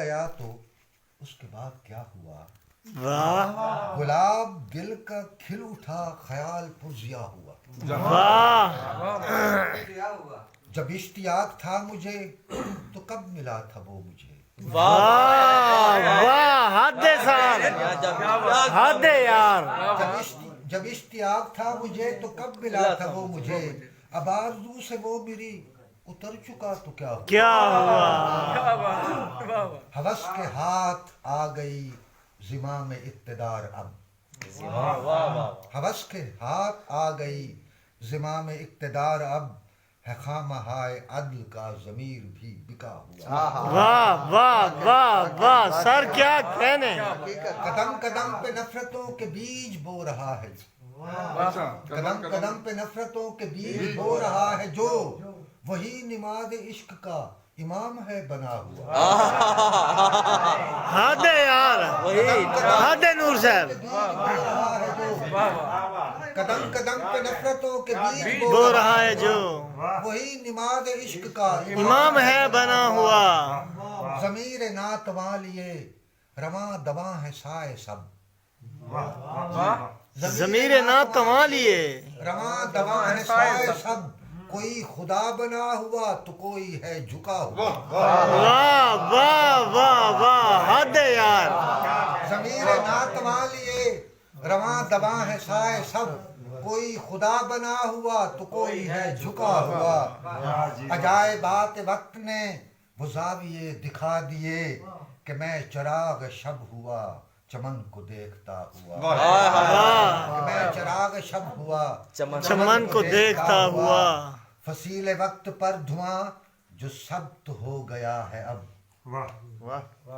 گیا تو اس کے بعد کیا ہوا؟ واہ گلاب دل کا کھل اٹھا، خیال پرزیا ہوا۔ واہ جب اشتیاق تھا مجھے تو کب ملا تھا وہ مجھے؟ واہ واہ حد سار حد یار جب اشتیاق تھا مجھے تو کب ملا تھا وہ مجھے؟ اب آرزو سے وہ میری اتر چکا تو کیا ہوا؟ کیا ہوا؟ ہوس کے ہاتھ آ گئی زمام اقتدار اب، ہوس کے ہاتھ آ گئی زمام اقتدار اب، ہے خامہ ہائے عدل کا ضمیر بھی بکا ہوا۔ واہ واہ واہ واہ سر کیا کہنے۔ قدم قدم پہ نفرتوں کے بیج بو رہا ہے، قدم قدم پہ نفرتوں کے بیج بو رہا ہے جو، وہی نماز عشق کا امام ہے بنا ہوا۔ حد یار حد نور صاحب قدم قدم پہ نفرتوں کے بیج بو رہا ہے جو، وہی نماز عشق کا امام ہے بنا ہوا۔ ضمیر ناتواں لیے رواں دواں ہے سائے سب، ضمیر نہ تما لیے رواں دواں ہے سائے سب، کوئی خدا بنا ہوا تو کوئی ہے جھکا ہوا۔ واہ واہ واہ واہ حد یار ضمیر ناتواں لیے رواں دواں ہے سائے سب، کوئی خدا بنا ہوا تو کوئی ہے جھکا ہوا۔ عجائبات وقت نے وہ زاویے دکھا دیے کہ میں چراغ شب ہوا چمن کو دیکھتا ہوا، کہ میں چراغ شب ہوا چمن کو دیکھتا ہوا۔ فصیل وقت پر دھواں جو سبت ہو گیا ہے اب،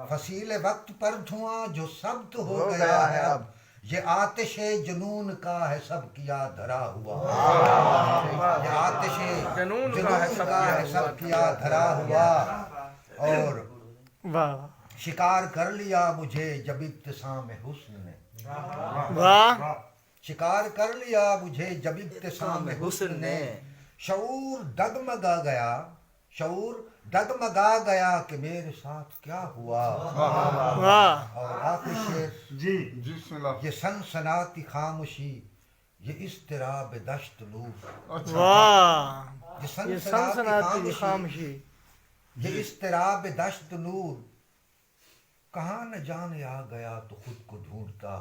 فصیل وقت پر دھواں جو سبت ہو گیا ہے اب، یہ آتش جنون کا ہے سب کیا دھرا ہوا، یہ آتش جنون کا ہے سب کیا دھرا ہوا۔ اور واہ شکار کر لیا مجھے جب ابتسام حسن نے، واہ شکار کر لیا مجھے جب ابتسام حسن نے، شعور ڈگمگا گیا، شعور ڈگمگا گیا کہ میرے ساتھ کیا ہوا۔ واہ اور آخری شعر، جی بسم اللہ۔ یہ سنسناتی خاموشی، یہ اضطراب دشت نور، واہ یہ یہ سنسناتی سنسناتی خاموشی، خاموشی، یہ اضطراب دشت نور، کہاں نہ جانے آ گیا تو خود کو ڈھونڈتا۔